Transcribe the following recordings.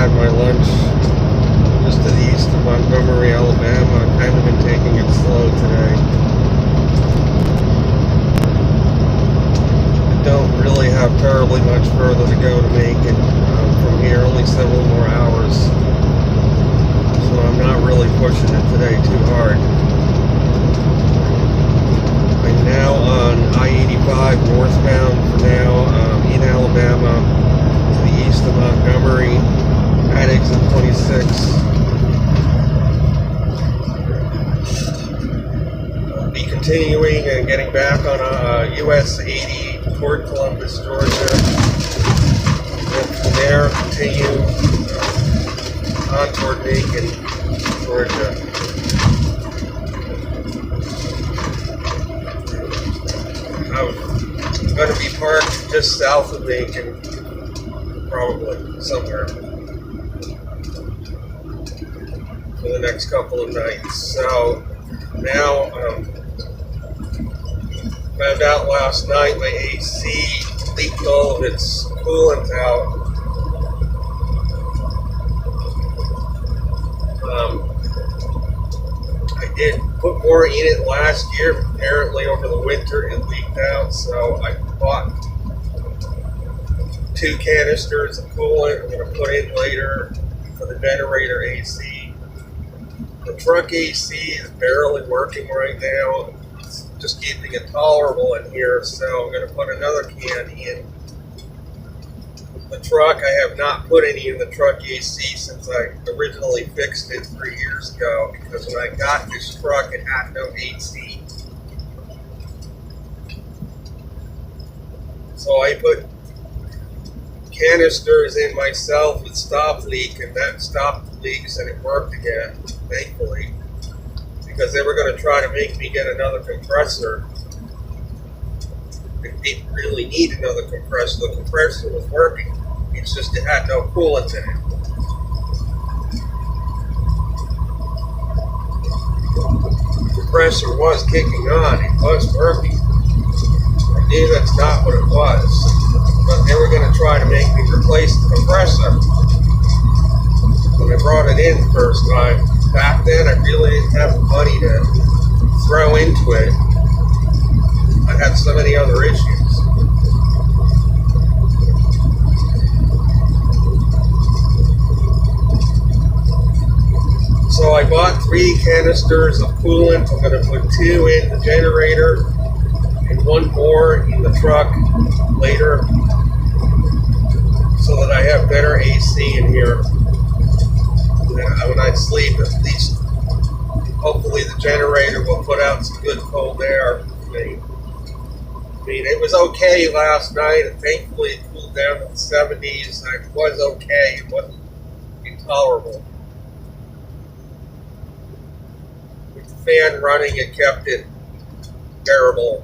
had my lunch just to the east of Montgomery, Alabama. I've kind of been taking it slow today. I don't really have terribly much further to go to Macon from here, only several more hours. So I'm not really pushing it today too hard. I'm now on I-85 northbound for now in Alabama to the east of Montgomery at exit 26. I'll be continuing and getting back on US 80 toward Columbus, Georgia. And from there, continue on toward Macon, Georgia. I'm going to be parked just south of Macon, probably somewhere, for the next couple of nights. So now, found out last night my AC leaked all of its coolant out. I did put more in it last year. Apparently over the winter it leaked out, so I bought 2 canisters of coolant I'm going to put in later for the generator AC. The truck AC is barely working right now. It's just keeping it tolerable in here, so I'm going to put another can in the truck. I have not put any in the truck AC since I originally fixed it 3 years ago, because when I got this truck it had no AC. So I put canisters in myself with stop leak, and that stopped the leaks and it worked again, thankfully, because they were going to try to make me get another compressor. They didn't really need another compressor. The compressor was working. It's just it had no coolant in it. The compressor was kicking on. It was working. I knew that's not what it was. But they were going to try to make me replace the compressor. When I brought it in the first time, back then I really didn't have the money to throw into it. I had so many other issues. So I bought 3 canisters of coolant. I'm going to put 2 in the generator and 1 more in the truck later, so that I have better AC in here. When I sleep, at least, hopefully the generator will put out some good cold air for me. I mean, it was okay last night, and thankfully it cooled down to the 70s. It was okay. It wasn't intolerable. With the fan running, it kept it bearable.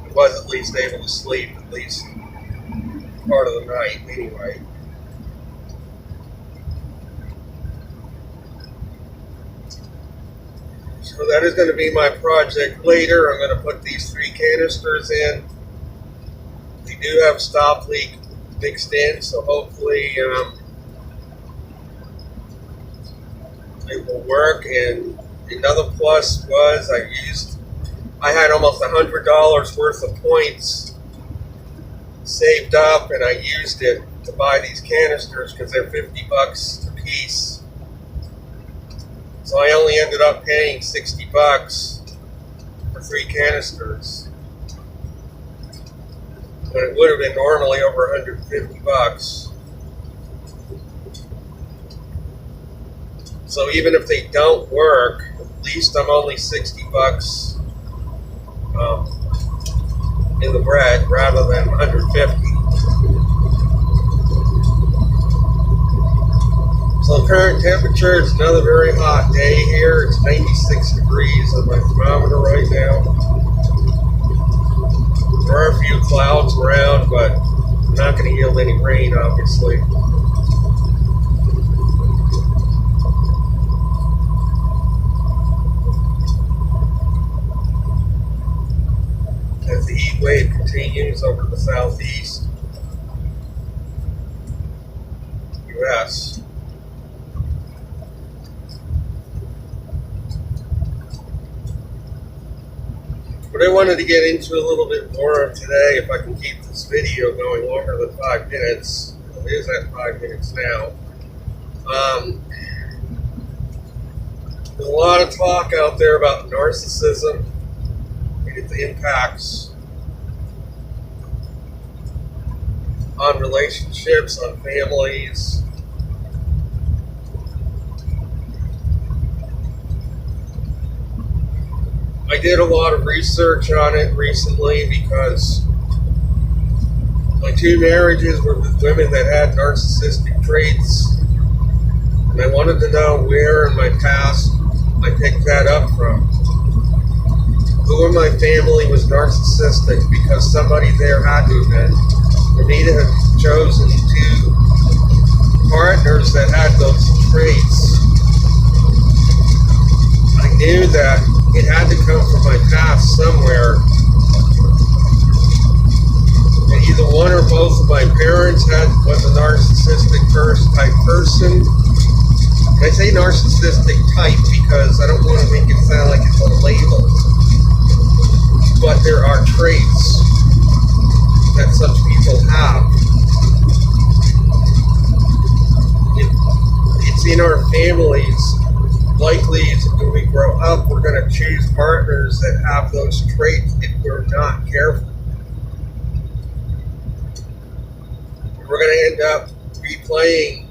I was at least able to sleep, at least part of the night, anyway. So that is going to be my project later. I'm going to put these 3 canisters in. We do have stop leak mixed in, so hopefully it will work. And another plus was I had almost $100 worth of points saved up, and I used it to buy these canisters because they're $50 a piece. So I only ended up paying $60 for 3 canisters, when it would have been normally over $150. So even if they don't work, at least I'm only $60 in the red rather than $150. So the current temperature is another very hot day here. It's 96 degrees on my thermometer right now. There are a few clouds around, but I'm not going to yield any rain, obviously. As the heat wave continues over the southeast. U.S. What I wanted to get into a little bit more of today, if I can keep this video going longer than 5 minutes, it is at 5 minutes now. There's a lot of talk out there about narcissism and its impacts on relationships, on families. I did a lot of research on it recently because my 2 marriages were with women that had narcissistic traits, and I wanted to know where in my past I picked that up from. Who in my family was narcissistic, because somebody there had to have been. For me to have chosen 2 partners that had those traits, I knew that it had to come from my past somewhere. And either one or both of my parents was a narcissistic type person. And I say narcissistic type because I don't want to make it sound like it's a label. But there are traits that such people have. It's in our families. Likely, when we grow up, we're going to choose partners that have those traits if we're not careful. We're going to end up replaying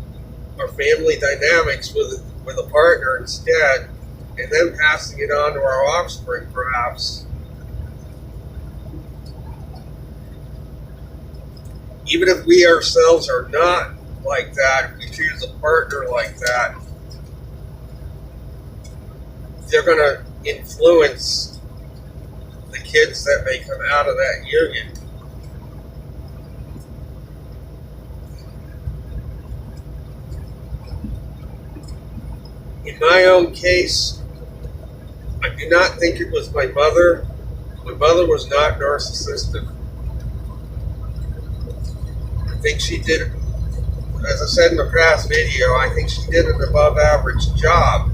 our family dynamics with a partner instead, and then passing it on to our offspring, perhaps. Even if we ourselves are not like that, if we choose a partner like that, they're going to influence the kids that may come out of that union. In my own case, I do not think it was my mother. My mother was not narcissistic. I think she did, as I said in the past video, I think she did an above average job.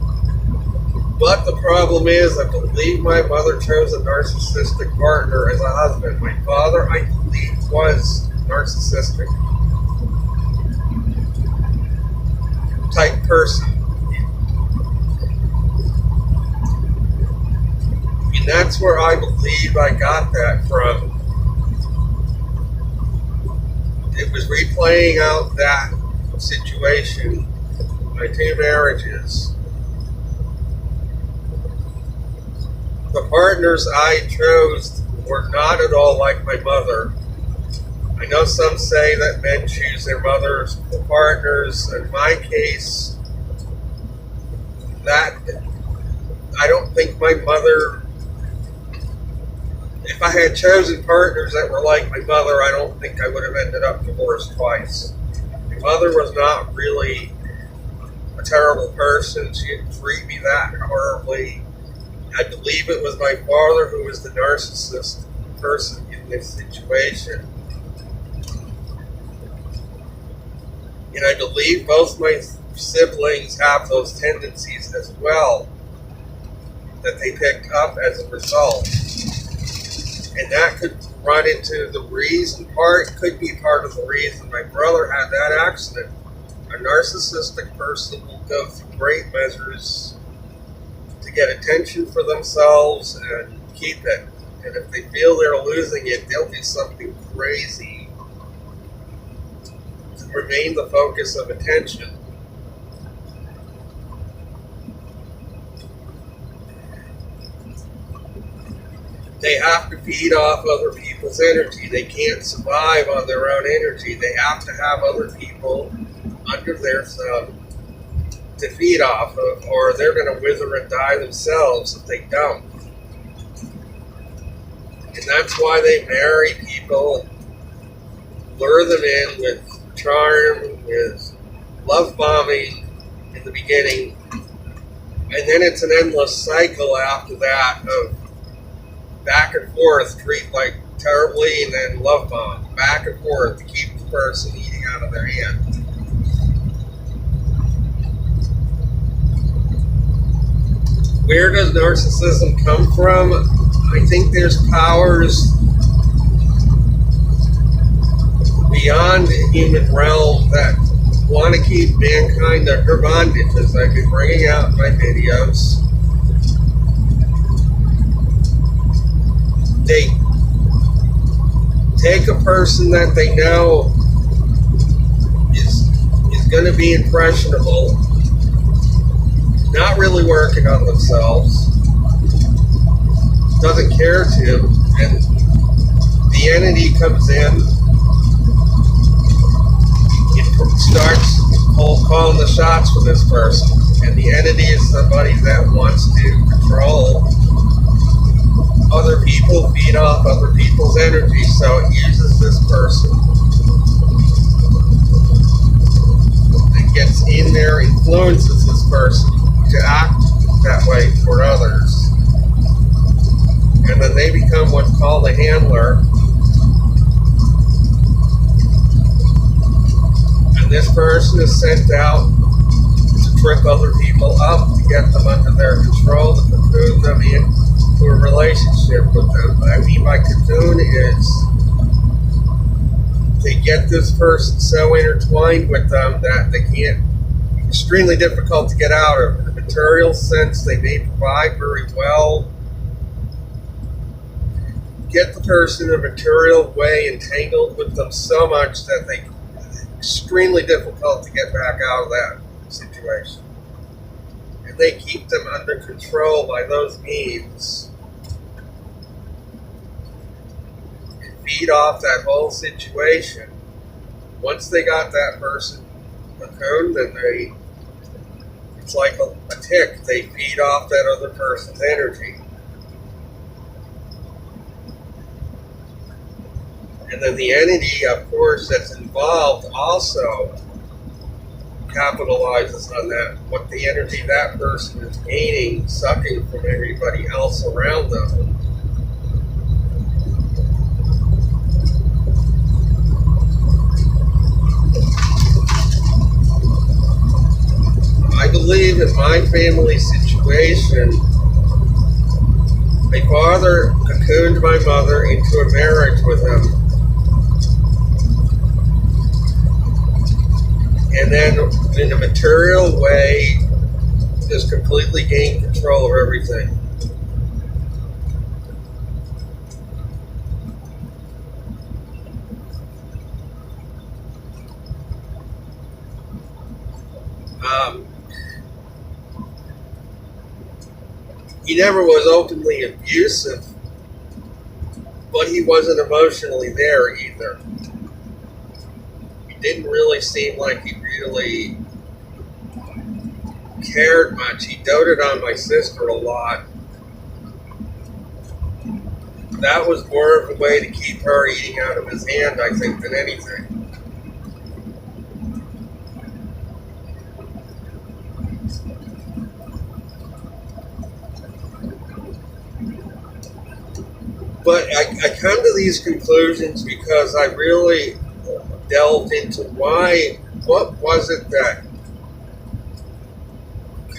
But the problem is, I believe my mother chose a narcissistic partner as a husband. My father, I believe, was narcissistic type person. And that's where I believe I got that from. It was replaying out that situation, my 2 marriages. The partners I chose were not at all like my mother. I know some say that men choose their mothers for partners. In my case, that I don't think my mother, if I had chosen partners that were like my mother, I don't think I would have ended up divorced twice. My mother was not really a terrible person. She didn't treat me that horribly. I believe it was my father who was the narcissist person in this situation. And I believe both my siblings have those tendencies as well that they picked up as a result. And that could run into the reason, could be part of the reason my brother had that accident. A narcissistic person will go through great measures to get attention for themselves and keep it. And if they feel they're losing it, they'll do something crazy to remain the focus of attention. They have to feed off other people's energy. They can't survive on their own energy. They have to have other people under their thumb to feed off of, or they're going to wither and die themselves if they don't. And that's why they marry people, lure them in with charm, with love bombing in the beginning, and then it's an endless cycle after that of back and forth, treat like terribly, and then love bomb, back and forth to keep the person eating out of their hand. Where does narcissism come from? I think there's powers beyond the human realm that want to keep mankind under bondage, as I've been bringing out in my videos. They take a person that they know is going to be impressionable, not really working on themselves, doesn't care to, and the entity comes in, it starts calling the shots for this person, and the entity is somebody that wants to control other people, feed off other people's energy, so it uses this person. It gets in there, influences this person to act that way for others. And then they become what's called a handler. And this person is sent out to trick other people up, to get them under their control, to cocoon them into a relationship with them. What I mean by cocoon is they get this person so intertwined with them that they can't, extremely difficult to get out of. In the material sense, they may provide very well. Get the person in a material way entangled with them so much that they extremely difficult to get back out of that situation. And they keep them under control by those means. And feed off that whole situation. Once they got that person cocooned, then it's like a tick. They feed off that other person's energy. And then the entity, of course, that's involved also capitalizes on that, what the energy that person is gaining, sucking from everybody else around them. I believe in my family situation, my father cocooned my mother into a marriage with him. And then, in a material way, just completely gained control of everything. He never was openly abusive, but he wasn't emotionally there either. Didn't really seem like he really cared much. He doted on my sister a lot. That was more of a way to keep her eating out of his hand, I think, than anything. But I come to these conclusions because I really delved into what was it that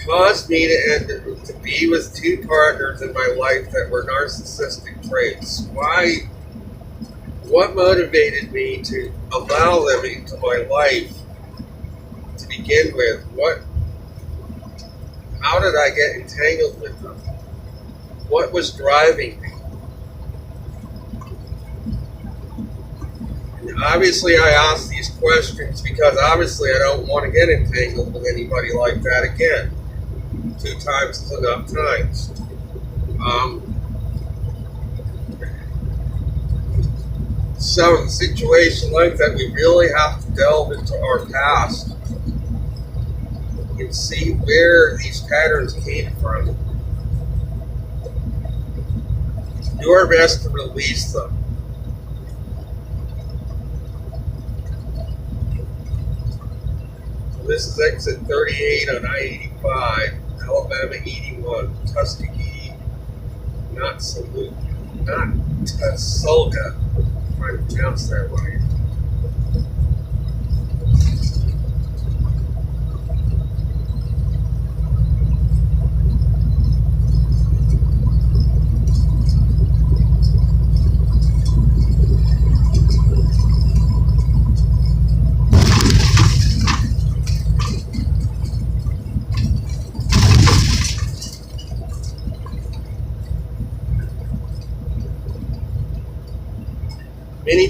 caused me to be with two partners in my life that were narcissistic traits. What motivated me to allow them into my life to begin with? How did I get entangled with them? What was driving me? Obviously, I ask these questions because obviously I don't want to get entangled with anybody like that again. 2 times is enough times. So in a situation like that, we really have to delve into our past and see where these patterns came from. Do our best to release them. This is exit 38 on I-85, Alabama 81, Tuskegee, not Tuskegee, Tusolga, I'm trying to pronounce that right.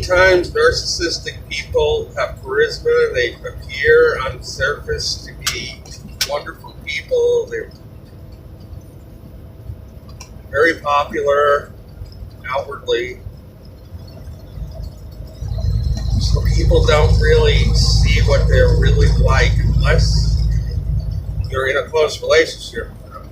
times narcissistic people have charisma. They appear on the surface to be wonderful people. They're very popular outwardly. So people don't really see what they're really like unless you're in a close relationship with them.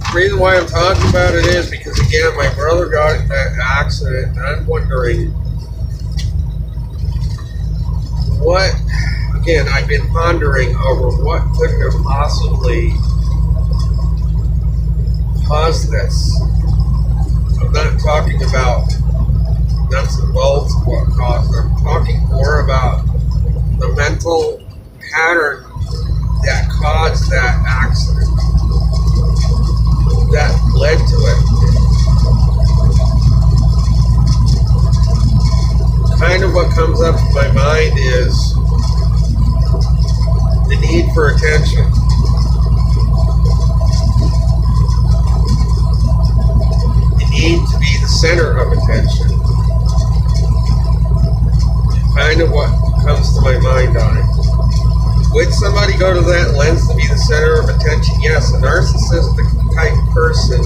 The reason why I'm talking about it is because, again, my brother got in that accident, and I'm wondering what, again, I've been pondering over what could have possibly caused this. I'm not talking about nuts and bolts of what caused it. I'm talking more about the mental pattern that caused that accident, that led to it. Kind of what comes up in my mind is the need for attention. The need to be the center of attention. Kind of what comes to my mind on it. Would somebody go to that length to be the center of attention? Yes, a narcissistic type person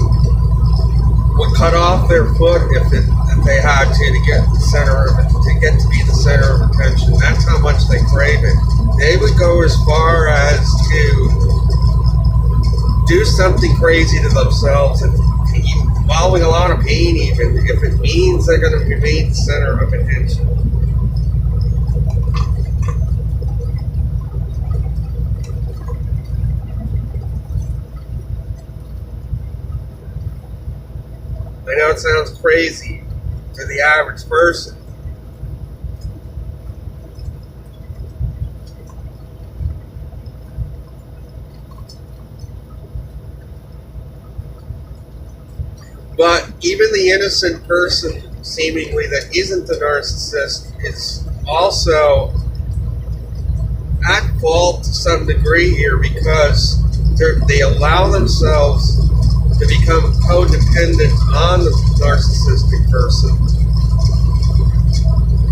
would cut off their foot if they had to get the center of it, to get to be the center of attention. That's how much they crave it. They would go as far as to do something crazy to themselves, and involving a lot of pain, even if it means they're going to remain the center of attention. I know it sounds crazy to the average person, but even the innocent person, seemingly, that isn't the narcissist is also at fault to some degree here, because they allow themselves to become codependent on the narcissistic person.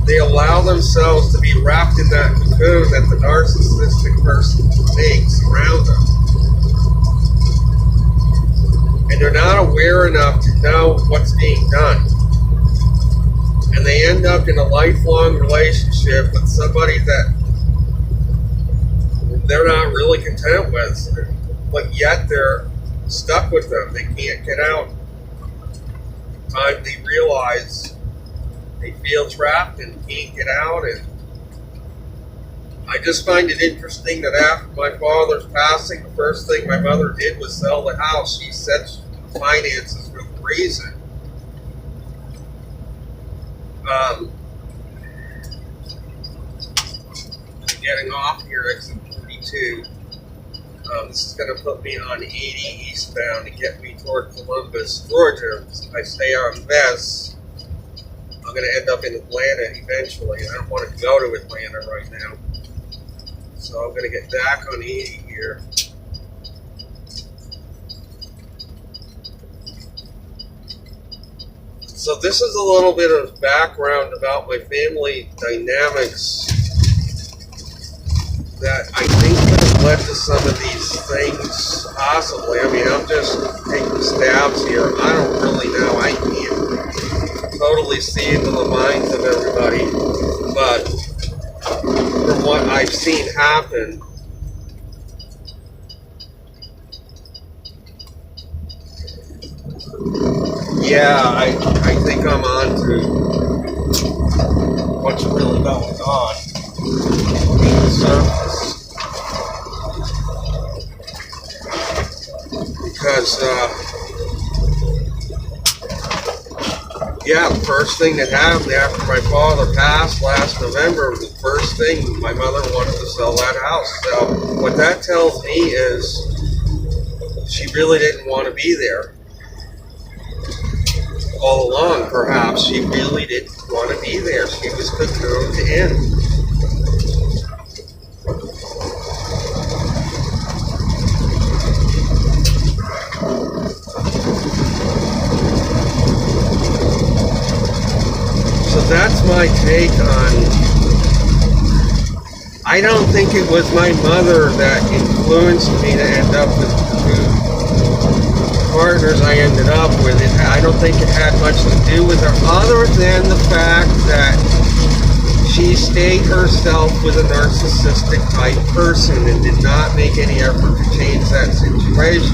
They allow themselves to be wrapped in that cocoon that the narcissistic person makes around them. And they're not aware enough to know what's being done. And they end up in a lifelong relationship with somebody that they're not really content with, but yet they're stuck with them. They can't get out. Time they realize they feel trapped and can't get out. And I just find it interesting that after my father's passing, the first thing my mother did was sell the house. She set finances for the reason. Getting off here, exit 42. This is going to put me on 80 eastbound to get me toward Columbus, Georgia. I stay on this, I'm going to end up in Atlanta eventually. I don't want to go to Atlanta right now. So I'm going to get back on 80 here. So this is a little bit of background about my family dynamics that I think could have led to some of these things, possibly. I mean, I'm just taking stabs here. I don't really know. I can't totally see into the minds of everybody, but from what I've seen happen, yeah, I think I'm on to what's really going on beneath the surface. Because Yeah, the first thing that happened after my father passed last November, the first thing, my mother wanted to sell that house. So what that tells me is she really didn't want to be there. All along, perhaps, she really didn't want to be there. She was cocooned in. So that's my take on. I don't think it was my mother that influenced me to end up with the partners I ended up with. I don't think it had much to do with her, other than the fact that she stayed herself with a narcissistic type person and did not make any effort to change that situation.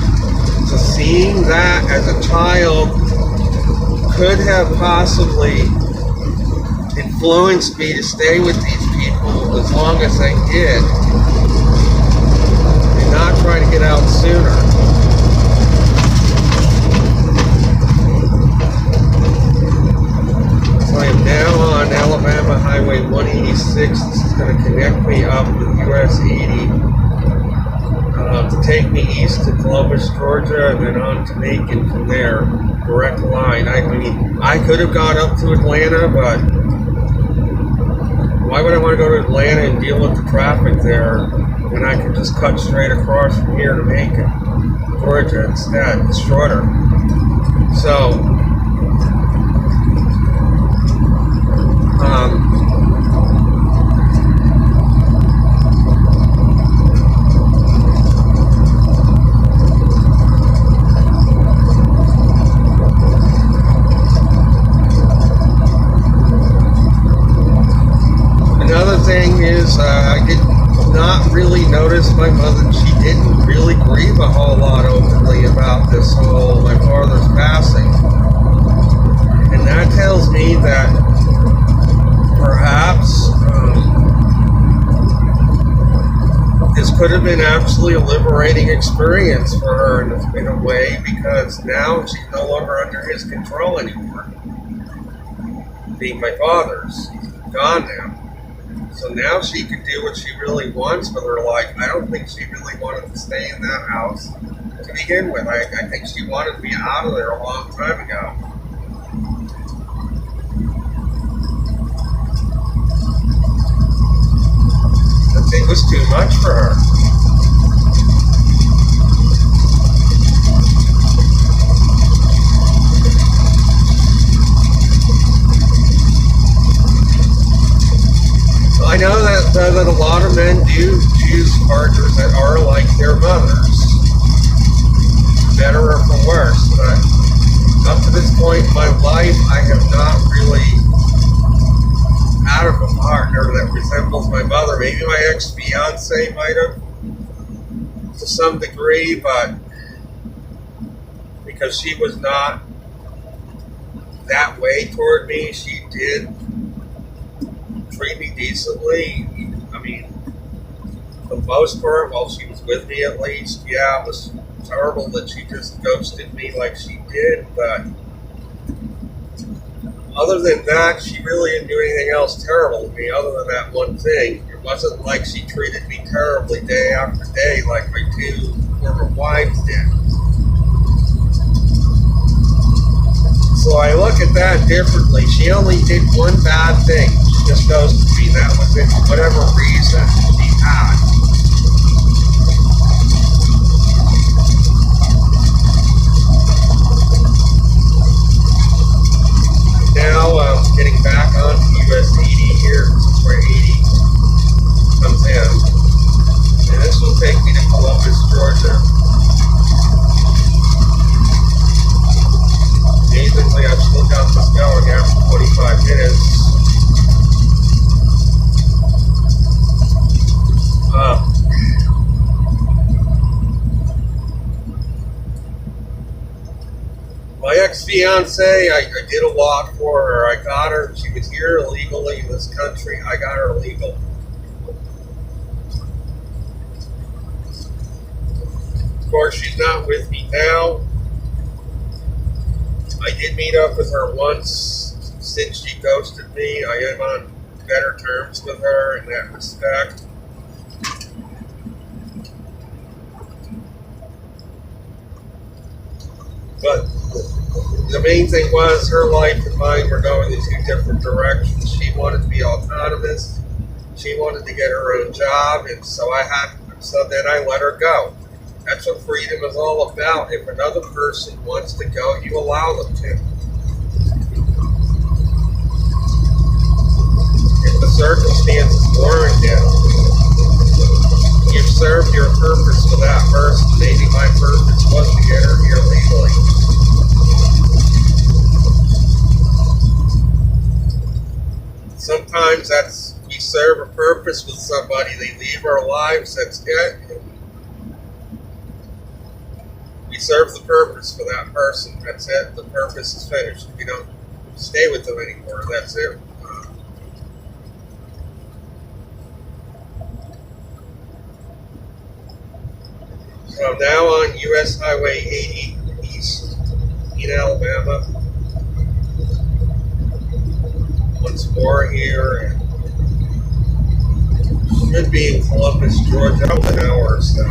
So seeing that as a child could have possibly influenced me to stay with these people as long as I did and not try to get out sooner. So I am now on Alabama Highway 186. This is going to connect me up with US 80 to take me east to Columbus, Georgia, and then on to Macon from there. Direct line. I mean, I could have gone up to Atlanta, but why would I want to go to Atlanta and deal with the traffic there when I could just cut straight across from here to Macon, Georgia instead? It's shorter. So, another thing is I did not really notice my mother. She didn't really grieve a whole lot openly about this whole my father's passing. And that tells me that perhaps this could have been actually a liberating experience for her in a way, because now she's no longer under his control anymore. Being my father's, he's gone now. So now she can do what she really wants with her life. I don't think she really wanted to stay in that house to begin with. I think she wanted to be out of there a long time ago. It was too much for her. I know that a lot of men do choose partners that are like their mothers, better or for worse, but up to this point in my life, I have not really had a partner that resembles my mother. Maybe my ex-fiance might have, to some degree, but because she was not that way toward me, she did treat me decently. I mean, for the most part, while she was with me at least, yeah, it was terrible that she just ghosted me like she did, but other than that, she really didn't do anything else terrible to me other than that one thing. It wasn't like she treated me terribly day after day like my two former wives did. So I look at that differently. She only did one bad thing. She just ghosted me. That was it, for whatever reason she had. Now getting back onto US 80 here. This is where 80 comes in. And this will take me to Columbus, Georgia. Amazingly, I've still got this going after 45 minutes. My ex-fiance, I did a lot for her. I got her, she was here illegally in this country. I got her legal. Of course, she's not with me now. I did meet up with her once since she ghosted me. I am on better terms with her in that respect. But the main thing was her life and mine were going in two different directions. She wanted to be autonomous. She wanted to get her own job, and so then I let her go. That's what freedom is all about. If another person wants to go, you allow them to. If the circumstances warrant it, you've served your purpose for that person. Maybe my purpose was to get her here legally. Sometimes we serve a purpose with somebody, they leave our lives, that's it. We serve the purpose for that person, that's it. The purpose is finished. We don't stay with them anymore, that's it. So I'm now on US Highway 80 East in Alabama. Once more here, and should be in Columbus, Georgia, about an hour or so.